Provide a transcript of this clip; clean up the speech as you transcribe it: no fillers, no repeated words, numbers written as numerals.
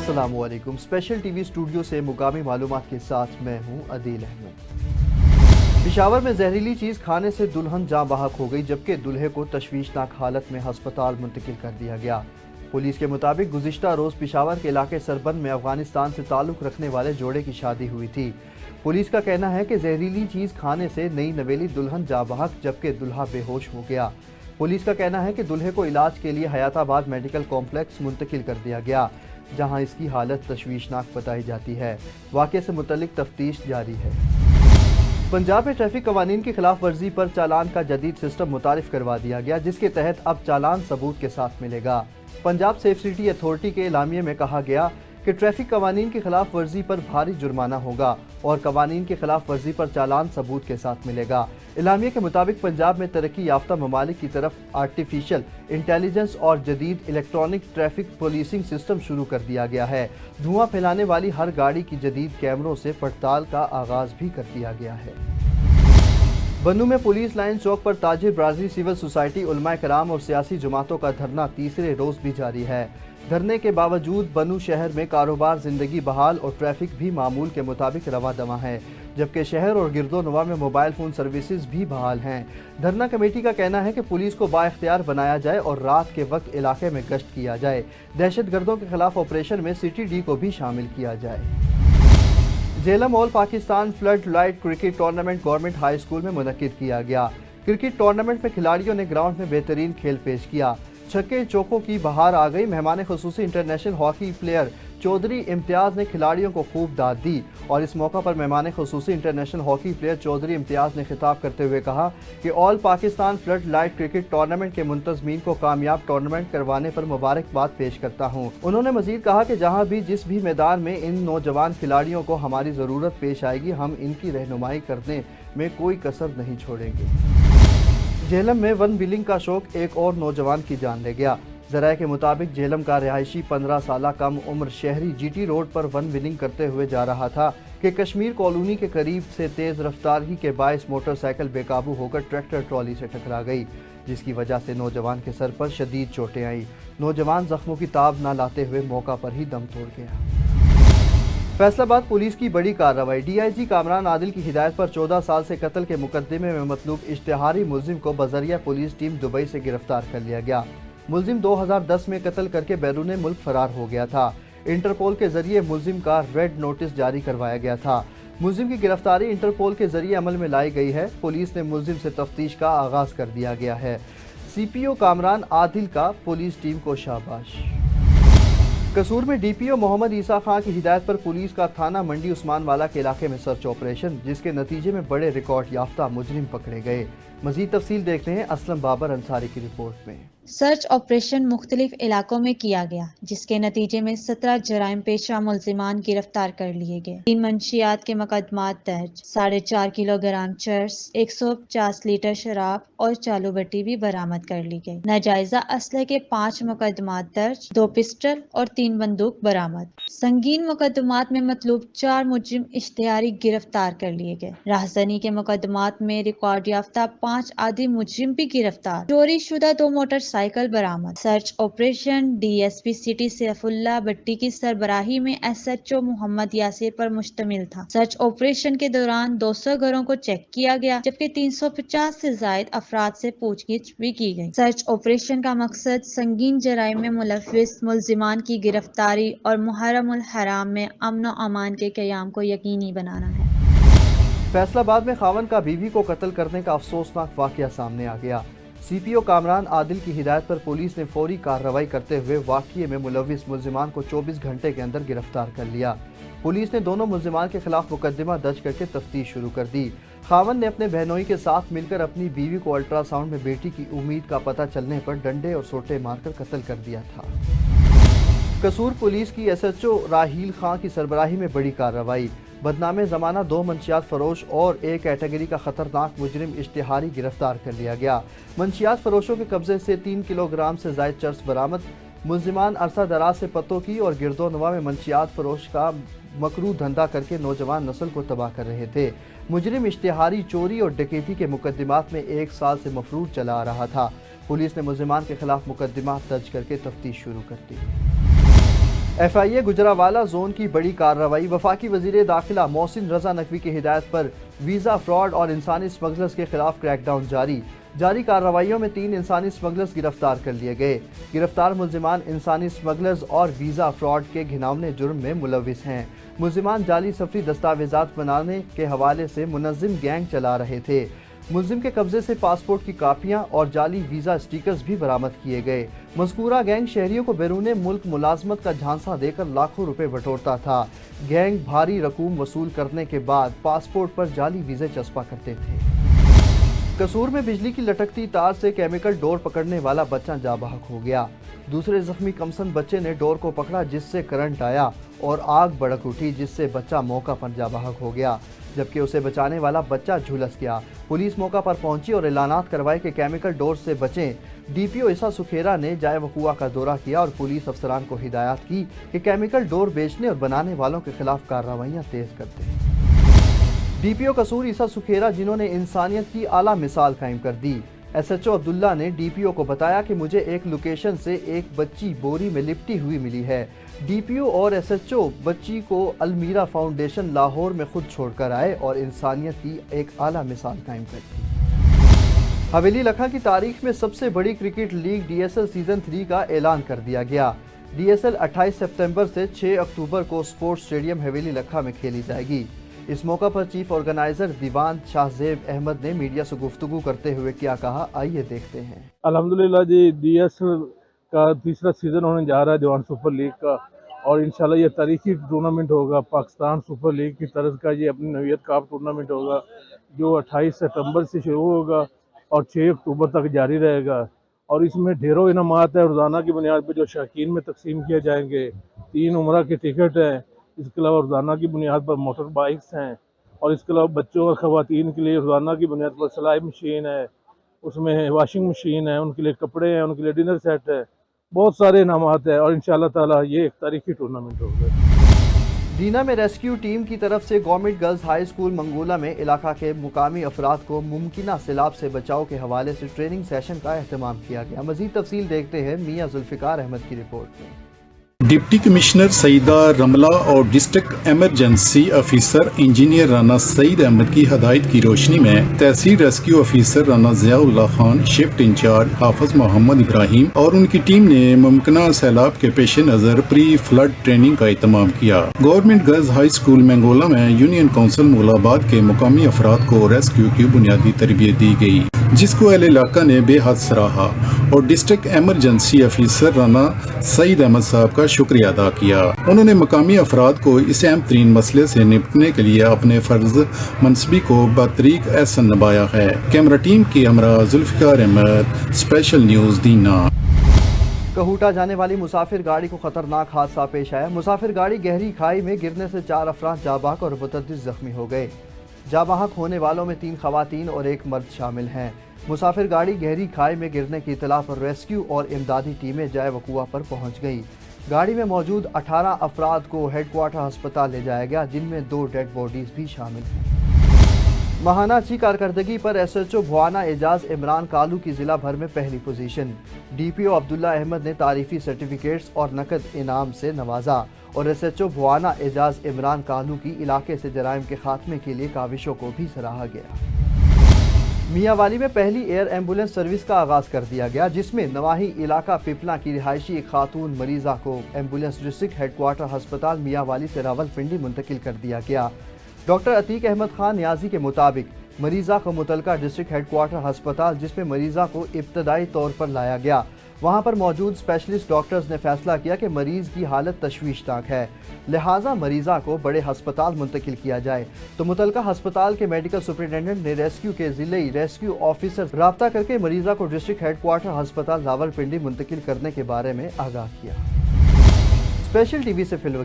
अस्सलामु अलैकुम। Special TV studio से मुकामी मालूमात के साथ मैं हूं अदील अहमद। पेशावर में जहरीली चीज़ खाने से दुल्हन जाँ बहक हो गई, जबकि दूल्हे को तशवीशनाक हालत में हस्पताल मुंतकिल कर दिया गया। पुलिस के मुताबिक गुज़िश्ता रोज़ पेशावर के इलाके सरबंद में अफगानिस्तान से ताल्लुक़ रखने वाले जोड़े की शादी हुई थी। पुलिस का कहना है कि जहरीली चीज़ खाने से नई नवेली दुल्हन जाँ बहक, जबकि दूल्हा बेहोश हो गया। पुलिस का कहना है कि दूल्हे को इलाज के लिए हयाताबाद मेडिकल कॉम्प्लेक्स मुंतकिल कर दिया गया, जहां इसकी हालत तशवीशनाक बताई जाती है। वाक़े से मुतल्लिक तफ्तीश जारी है। पंजाब में ट्रैफिक कवानीन की खिलाफ वर्जी पर चालान का जदीद सिस्टम मुतारिफ करवा दिया गया, जिसके तहत अब चालान सबूत के साथ मिलेगा। पंजाब सेफ सिटी अथॉरिटी के एलामिये में कहा गया कि ट्रैफिक कवानीन की खिलाफ वर्जी पर भारी जुर्माना होगा और कवानीन की खिलाफ वर्जी पर चालान सबूत के साथ मिलेगा। एलामिये के मुताबिक पंजाब में तरक्की याफ्ता ममालिक की तरफ आर्टिफिशियल इंटेलिजेंस और जदीद इलेक्ट्रॉनिक ट्रैफिक पुलिसिंग सिस्टम शुरू कर दिया गया है। धुआं फैलाने वाली हर गाड़ी की जदीद कैमरों से पड़ताल का आगाज भी कर दिया गया है। बन्नू में पुलिस लाइन चौक पर ताजिर बरादरी सिविल सोसाइटी, उलमाए कराम और सियासी जमातों का धरना तीसरे रोज भी जारी है। धरने के बावजूद बन्नू शहर में कारोबार, जिंदगी बहाल और ट्रैफिक भी मामूल के मुताबिक रवा दवा है, जबकि शहर और गिरदोनवा में मोबाइल फ़ोन सर्विसेज भी बहाल हैं। धरना कमेटी का कहना है कि पुलिस को बाइख्तियार बनाया जाए और रात के वक्त इलाके में गश्त किया जाए। दहशत गर्दों के खिलाफ ऑपरेशन में सिटी डी को भी शामिल किया जाए। Jhelum all Pakistan flood light cricket tournament government high school में मुनक्किद किया गया। क्रिकेट टूर्नामेंट में खिलाड़ियों ने ग्राउंड में बेहतरीन खेल पेश किया। छक्के चौकों की बहार आ गई। मेहमान खुसूसी इंटरनेशनल हॉकी प्लेयर चौधरी इम्तियाज़ ने खिलाड़ियों को खूब दाद दी और इस मौका पर मेहमान खुसूसी इंटरनेशनल हॉकी प्लेयर चौधरी इम्तियाज़ ने खिताब करते हुए कहा कि all Pakistan flood light cricket tournament के मुंतज़मीन को कामयाब टूर्नामेंट करवाने पर मुबारकबाद पेश करता हूँ। उन्होंने मजीद कहा कि जहाँ भी जिस भी मैदान में इन नौजवान खिलाड़ियों को हमारी ज़रूरत पेश आएगी, हम इनकी रहनुमाई करने में कोई कसर नहीं छोड़ेंगे। झेलम में वन व्हीलिंग का शौक एक और नौजवान की जान ले गया। ज़राए के मुताबिक झेलम का रिहायशी 15 साल कम उम्र शहरी जीटी रोड पर वन व्हीलिंग करते हुए जा रहा था कि कश्मीर कॉलोनी के करीब से तेज़ रफ्तारी के बायस मोटरसाइकिल बेकाबू होकर ट्रैक्टर ट्रॉली से टकरा गई, जिसकी वजह से नौजवान के सर पर शदीद चोटें आईं। नौजवान जख्मों की ताब न लाते हुए मौका पर ही दम तोड़ गया। फैसलाबाद पुलिस की बड़ी कार्रवाई। डीआईजी कामरान आदिल की हिदायत पर 14 साल से कत्ल के मुकदमे में मतलूब इश्तिहारी मुलजिम को बजरिया पुलिस टीम दुबई से गिरफ्तार कर लिया गया। मुलजिम 2010 में कत्ल करके बैरून मुल्क फरार हो गया था। इंटरपोल के जरिए मुलजिम का रेड नोटिस जारी करवाया गया था। मुलजिम की गिरफ्तारी इंटरपोल के जरिए अमल में लाई गई है। पुलिस ने मुलजिम से तफ्तीश का आगाज कर दिया गया है। सीपीओ कामरान आदिल का पुलिस टीम को शाबाश। कसूर में डीपीओ मोहम्मद ईसा खां की हिदायत पर पुलिस का थाना मंडी उस्मानवाला के इलाके में सर्च ऑपरेशन, जिसके नतीजे में बड़े रिकॉर्ड याफ्ता मुजरिम पकड़े गए। मजीद तफसील देखते हैं असलम बाबर अंसारी की रिपोर्ट में। सर्च ऑपरेशन मुख्तलिफ इलाकों में किया गया, जिसके नतीजे में 17 जराइम पेशा मुल्जिमान गिरफ्तार कर लिए गए। 3 मंशियात के मुकदमात दर्ज, 4.5 किलोग्राम चर्स, 150 लीटर शराब और चालू बट्टी भी बरामद कर ली गई। नाजायजा असले के 5 मुकदमात दर्ज, 2 पिस्टल और 3 बंदूक बरामद। संगीन मुकदमात में मतलूब 4 मुजरिम इश्तिहारी गिरफ्तार कर लिए गए। राहजनी के मुकदमात में रिकॉर्ड याफ्ता 5 आदि मुजरिम भी गिरफ्तार। चोरी शुदा 2 मोटरसाइकिल बरामद। Search operation DSP city Saifullah Bhatti की सरबराही में एसएचओ मोहम्मद यासिर पर मुश्तमिल था। सर्च ऑपरेशन के दौरान 200 घरों को चेक किया गया, जबकि 350 से जायद अफराद से पूछगिछ भी की गई। सर्च ऑपरेशन का मकसद संगीन जराइम में मुलव्विस मुल्जिमान की गिरफ्तारी और मुहर्रमुल हराम में अमन और अमान के क़याम को यकीनी बनाना है। फैसलाबाद में खावन का बीवी को कत्ल करने का अफसोसनाक वाकया सामने आ गया। सीपीओ कामरान आदिल की हिदायत पर पुलिस ने फौरी कार्रवाई करते हुए वाकये में मुलव्विस मुल्जिमान को 24 घंटे के अंदर गिरफ्तार कर लिया। पुलिस ने दोनों मुल्जिमान के खिलाफ मुकदमा दर्ज करके तफ्तीश शुरू कर दी। खावन ने अपने बहनोई के साथ मिलकर अपनी बीवी को अल्ट्रासाउंड में बेटी की उम्मीद का पता चलने पर डंडे और सोटे मारकर कत्ल कर दिया था। कसूर पुलिस की एसएचओ राहील खां की सरबराही में बड़ी कार्रवाई। बदनामे ज़माना 2 मंशियात फरोश और ए कैटेगरी का खतरनाक मुजरिम इश्तिहारी गिरफ्तार कर लिया गया। मंशियात फरोशों के कब्जे से 3 किलोग्राम से जायद चर्स बरामद। मुल्जिमान अरसा दराज से पतों की और गिरदोनवा में मंशियात फरोश का मकरू धंधा करके नौजवान नस्ल को तबाह कर रहे थे। मुजरिम इश्तिहारी चोरी और डकैती के मुकदमात में 1 साल से मफरूर चला आ रहा था। पुलिस ने मुल्जिमान के खिलाफ मुकदमा दर्ज करके तफ्तीश शुरू कर दी। FIA गुजरावाला जोन की बड़ी कार्रवाई। वफाकी वजीर दाखिला मोहसिन रजा नकवी की हिदायत पर वीज़ा फ्रॉड और इंसानी स्मगलर्स के खिलाफ क्रैकडाउन जारी कार्रवाइयों में 3 इंसानी स्मगलर्स गिरफ्तार कर लिए गए। गिरफ्तार मुल्जिमान इंसानी स्मगलर्स और वीज़ा फ्रॉड के घिनौने जुर्म में मुलविस हैं। मुल्जिमान जाली सफरी दस्तावेजात बनाने के हवाले से मुनज़्ज़िम गैंग चला रहे थे। मुल्जिम के कब्जे से पासपोर्ट की कापियां और जाली वीज़ा स्टिकर्स भी बरामद किए गए। मज़कूरा गैंग शहरियों को बैरून मुल्क मुलाजमत का झांसा देकर लाखों रुपए बटोरता था। गैंग भारी रकूम वसूल करने के बाद पासपोर्ट पर जाली वीज़े चस्पा करते थे। कसूर में बिजली की लटकती तार से केमिकल डोर पकड़ने वाला बच्चा जाँ बहक हो गया। दूसरे जख्मी कमसन बच्चे ने डोर को पकड़ा जिससे करंट आया और आग भड़क उठी जिससे बच्चा मौका पर जाँ बहक हो गया, जबकि उसे बचाने वाला बच्चा झुलस गया। पुलिस मौका पर पहुंची और एलानात करवाए कि केमिकल डोर से बचें। DPO ईसा सुखेरा ने जाए वकुआ का दौरा किया और पुलिस अफसरान को हिदायत की कि केमिकल डोर बेचने और बनाने वालों के खिलाफ कार्रवाइयां तेज करते हैं। DPO कसूर ईसा सुखेरा, जिन्होंने इंसानियत की आला मिसाल कायम कर दी। SHO अब्दुल्ला ने DPO को बताया कि मुझे एक लोकेशन से एक बच्ची बोरी में लिपटी हुई मिली है। DPO और SHO बच्ची को अलमीरा फाउंडेशन लाहौर में खुद छोड़कर आए और इंसानियत की एक आला मिसाल कायम कर दी। हवेली लखा की तारीख में सबसे बड़ी क्रिकेट लीग DSL सीजन 3 का ऐलान कर दिया गया। DSL 28 सितंबर से 6 अक्टूबर को स्पोर्ट्स स्टेडियम हवेली लखा में खेली जाएगी। इस मौका पर चीफ ऑर्गेनाइजर दीवान शाहजेब अहमद ने मीडिया से गुफ्तगू करते हुए क्या कहा, आइए देखते हैं। अल्हम्दुलिल्लाह जी, DSL का तीसरा सीज़न होने जा रहा है दीवान सुपर लीग का, और इंशाल्लाह ये तारीखी टूर्नामेंट होगा। पाकिस्तान सुपर लीग की तरफ का ये अपनी नवीयत का टूर्नामेंट होगा जो 28 सितंबर से शुरू होगा और 6 अक्टूबर तक जारी रहेगा। और इसमें ढेरों इनामात है रोज़ाना की बुनियाद पर जो शौकीन में तकसीम किए जाएंगे। 3 उम्रा के टिकट हैं, इसके अलावा रोज़ाना की बुनियाद पर मोटर बाइक्स हैं, और इसके अलावा बच्चों और ख़वातीन के लिए रोज़ाना की बुनियाद पर सिलाई मशीन है, उसमें वॉशिंग मशीन है, उनके लिए कपड़े हैं, उनके लिए डिनर सेट है, बहुत सारे इनामात है। और इंशाल्लाह ताला ये एक तारीखी टूर्नामेंट होगा। दीना में रेस्क्यू टीम की तरफ से गवर्नमेंट गर्ल्स हाई स्कूल मंगोला में इलाका के मुकामी अफराद को मुमकिना सैलाब से बचाव के हवाले से ट्रेनिंग सेशन का अहतमाम किया गया। मजीद तफसील देखते हैं मियां जुल्फिकार अहमद की रिपोर्ट में। डिप्टी कमिश्नर सईदा रमला और district emergency officer engineer Rana Saeed Ahmed की हदायत की रोशनी में tehsil rescue officer Rana Ziaullah Khan, shift incharge Hafiz Mohammad Ibrahim और उनकी टीम ने मुमकिना सैलाब के पेश नज़र प्री फ्लड ट्रेनिंग का एहतमाम किया। गवर्नमेंट गर्ल्स हाई स्कूल मंगोला में यूनियन काउंसिल मुगलाबाद के मुकामी अफराद को रेस्क्यू की बुनियादी तरबियत दी गई, जिसको अहले इलाका ने बेहद सराहा और district emergency officer Rana Saeed Ahmed साहब का शुक्रिया अदा किया। उन्होंने मकामी अफराद को इस अहम तरीन मसले से निपटने के लिए अपने फर्ज मनसबी को बतरीक एहसन निभाया है। कैमरा टीम की हमरा जुल्फिकार अहमद, स्पेशल न्यूज़ दीना। कहूटा जाने वाली मुसाफिर गाड़ी को खतरनाक हादसा पेश आया। मुसाफिर गाड़ी गहरी खाई में गिरने से 4 अफराद जाँ बहक और मुतअद्दिद जख्मी हो गए। जाँ बहक होने वालों में 3 खवातीन और 1 मर्द शामिल हैं। मुसाफिर गाड़ी गहरी खाई में गिरने की इतला पर रेस्क्यू और इमदादी टीमें जाए वकुआ पर पहुंच गई। गाड़ी में मौजूद 18 अफराद को हेडक्वार्टर अस्पताल ले जाया गया, जिनमें 2 डेड बॉडीज भी शामिल हैं। माहाना अच्छी कारकर्दगी पर SHO भुआना एजाज इमरान कालू की जिला भर में पहली पोजीशन। DPO अब्दुल्ला अहमद ने तारीफी सर्टिफिकेट्स और नकद इनाम से नवाजा और SHO भुआना एजाज इमरान कालू की इलाके से जराइम के खात्मे के लिए काविशों को भी सराहा गया। मियांवाली में पहली एयर एम्बुलेंस सर्विस का आगाज कर दिया गया, जिसमें नवाही इलाका पिपला की रिहायशी एक खातून मरीजा को एम्बुलेंस डिस्ट्रिक्ट हेडक्वार्टर अस्पताल मियांवाली से रावलपिंडी मुंतकिल कर दिया गया। डॉक्टर अतीक अहमद खान न्याजी के मुताबिक मरीजा को मुतलका डिस्ट्रिक्ट हेडक्वार्टर अस्पताल, जिसमें मरीजा को इब्तदाई तौर पर लाया गया, वहां पर मौजूद स्पेशलिस्ट डॉक्टर्स ने फैसला किया कि मरीज की हालत तशवीशनाक है, लिहाजा मरीजा को बड़े हस्पताल मुंतकिल किया जाए। तो मुतलका हस्पताल के मेडिकल सुपरिटेंडेंट ने रेस्क्यू के जिले रेस्क्यू ऑफिसर राब्ता करके मरीजा को डिस्ट्रिक्ट हेडक्वार्टर हस्पताल रावलपिंडी मुंतकिल करने के बारे में आगाह किया। स्पेशल TV से फिल्म